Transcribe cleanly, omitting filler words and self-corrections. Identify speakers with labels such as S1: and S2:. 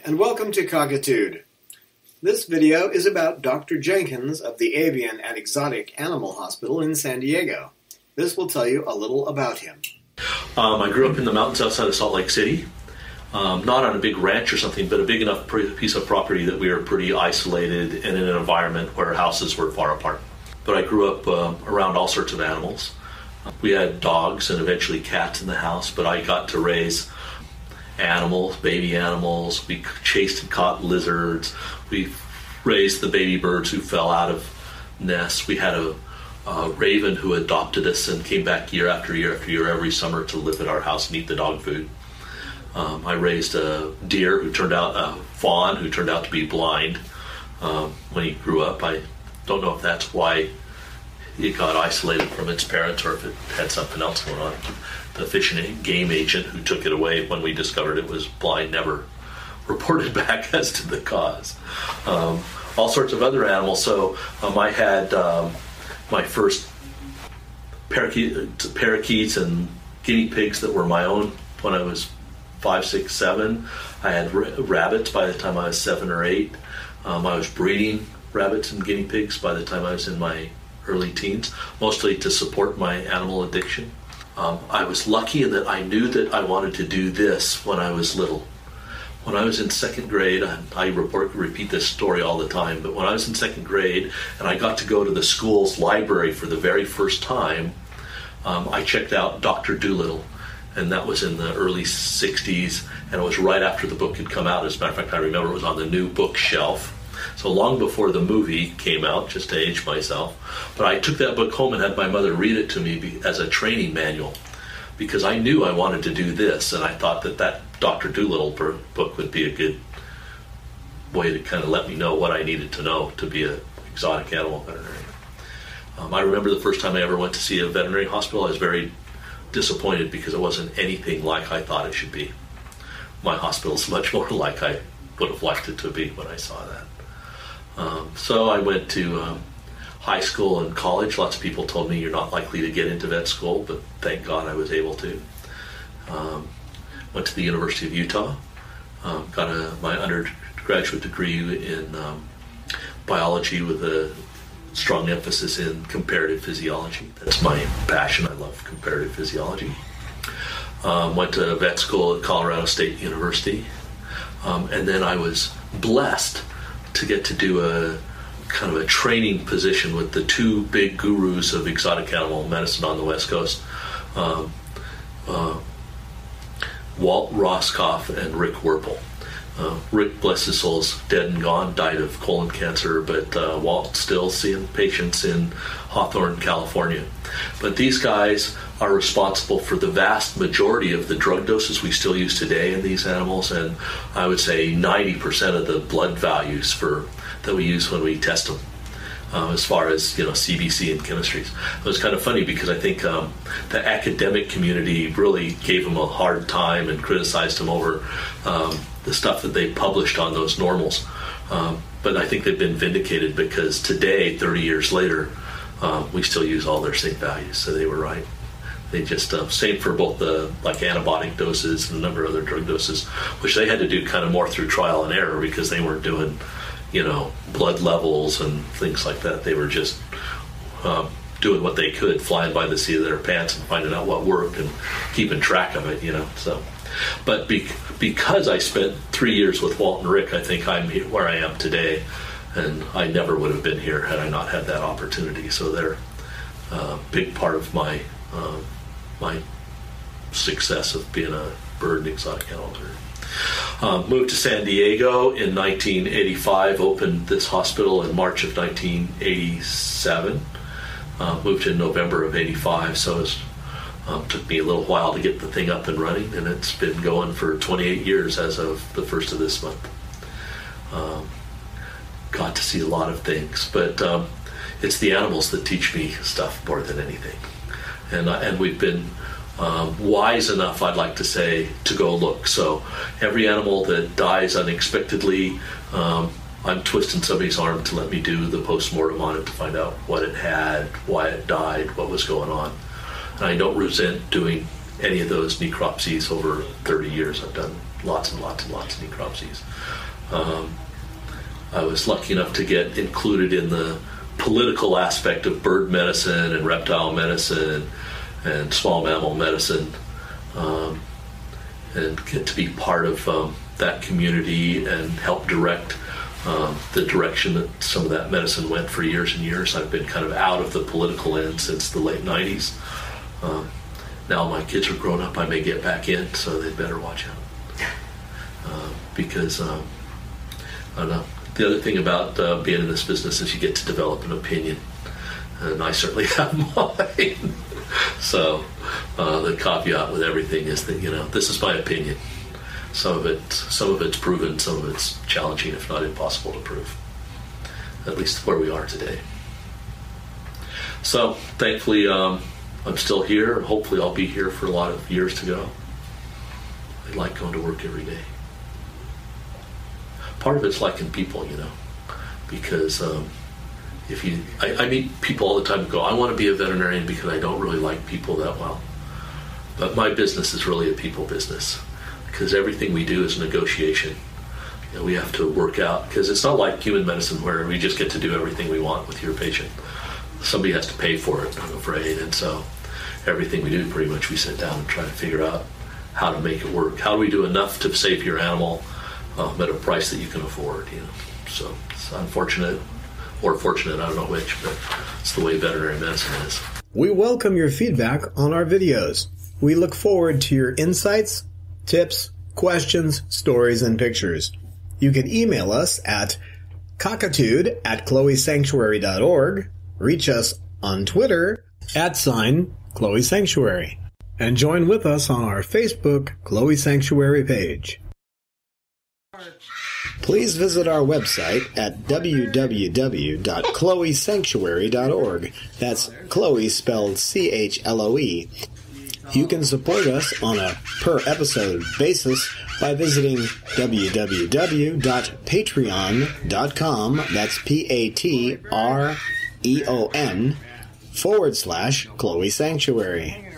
S1: and welcome to Cockatoo. This video is about Dr. Jenkins of the Avian and Exotic Animal Hospital in San Diego. This will tell you a little about him.
S2: I grew up in the mountains outside of Salt Lake City. Not on a big ranch or something, but a big enough piece of property that we were pretty isolated and in an environment where houses were far apart. But I grew up around all sorts of animals. We had dogs and eventually cats in the house, but I got to raise animals, baby animals. We chased and caught lizards. We raised the baby birds who fell out of nests. We had a raven who adopted us and came back year after year after year every summer to live at our house and eat the dog food. I raised a deer who turned out, a fawn who turned out to be blind when he grew up. I don't know if that's why it got isolated from its parents or if it had something else going on. The fish and game agent who took it away when we discovered it was blind never reported back as to the cause. All sorts of other animals. So I had my first parakeets and guinea pigs that were my own when I was 5, 6, 7. I had rabbits by the time I was 7 or 8. I was breeding rabbits and guinea pigs by the time I was in my early teens, mostly to support my animal addiction. I was lucky in that I knew that I wanted to do this when I was little. When I was in second grade, I repeat this story all the time, but when I was in second grade and I got to go to the school's library for the very first time, I checked out Dr. Dolittle, and that was in the early 60s, and it was right after the book had come out. As a matter of fact, I remember it was on the new bookshelf. So long before the movie came out, just to age myself. But I took that book home and had my mother read it to me as a training manual because I knew I wanted to do this, and I thought that Dr. Dolittle book would be a good way to kind of let me know what I needed to know to be an exotic animal veterinarian. I remember the first time I ever went to see a veterinary hospital, I was very disappointed because it wasn't anything like I thought it should be. My hospital's much more like I would have liked it to be when I saw that. So I went to high school and college. Lots of people told me you're not likely to get into vet school, but thank God I was able to. Went to the University of Utah, got my undergraduate degree in biology with a strong emphasis in comparative physiology. That's my passion. I love comparative physiology. Went to vet school at Colorado State University, and then I was blessed to get to do a kind of a training position with the two big gurus of exotic animal medicine on the West Coast, Walt Roscoff and Rick Werpel. Rick, bless his soul, is dead and gone, died of colon cancer, but Walt's still seeing patients in Hawthorne, California. But these guys are responsible for the vast majority of the drug doses we still use today in these animals, and I would say 90% of the blood values that we use when we test them, as far as CBC and chemistries. It was kind of funny because I think the academic community really gave them a hard time and criticized them over the stuff that they published on those normals. But I think they've been vindicated because today, 30 years later, we still use all their same values, so they were right. They just, same for both the antibiotic doses and a number of other drug doses, which they had to do kind of more through trial and error because they weren't doing, blood levels and things like that. They were just doing what they could, flying by the seat of their pants and finding out what worked and keeping track of it, so. But because I spent 3 years with Walt and Rick, I think I'm here where I am today, and I never would have been here had I not had that opportunity. So they're a big part of my success of being a bird and exotic animal veterinarian. Moved to San Diego in 1985, opened this hospital in March of 1987. Moved in November of 85, so it took me a little while to get the thing up and running, and it's been going for 28 years as of the first of this month. Got to see a lot of things, but it's the animals that teach me stuff more than anything. And we've been wise enough, I'd like to say, to go look. So every animal that dies unexpectedly, I'm twisting somebody's arm to let me do the post-mortem on it to find out what it had, why it died, what was going on. And I don't resent doing any of those necropsies over 30 years. I've done lots and lots and lots of necropsies. I was lucky enough to get included in the political aspect of bird medicine and reptile medicine and small mammal medicine, and get to be part of that community and help direct the direction that some of that medicine went for years and years. I've been kind of out of the political end since the late 90s. Now my kids are grown up, I may get back in, so they'd better watch out. Because, I don't know, the other thing about being in this business is you get to develop an opinion, and I certainly have mine. So the caveat with everything is that, this is my opinion. Some of it's proven, some of it's challenging, if not impossible to prove. At least where we are today. So thankfully, I'm still here. Hopefully, I'll be here for a lot of years to go. I like going to work every day. Part of it's liking people, because I meet people all the time who go, I want to be a veterinarian because I don't really like people that well. But my business is really a people business, because everything we do is negotiation. We have to work out, because it's not like human medicine where we just get to do everything we want with your patient. Somebody has to pay for it, I'm afraid, and so everything we do, pretty much, we sit down and try to figure out how to make it work. How do we do enough to save your animal at a price that you can afford? So it's unfortunate, or fortunate, I don't know which, but it's the way veterinary medicine is.
S1: We welcome your feedback on our videos. We look forward to your insights, tips, questions, stories, and pictures. You can email us at cockatoo@chloesanctuary.org, reach us on Twitter @Chloe Sanctuary, and join with us on our Facebook Chloe Sanctuary page. Please visit our website at www.chloesanctuary.org. That's Chloe spelled CHLOE. You can support us on a per-episode basis by visiting www.patreon.com, that's PATREON, /Chloe Sanctuary.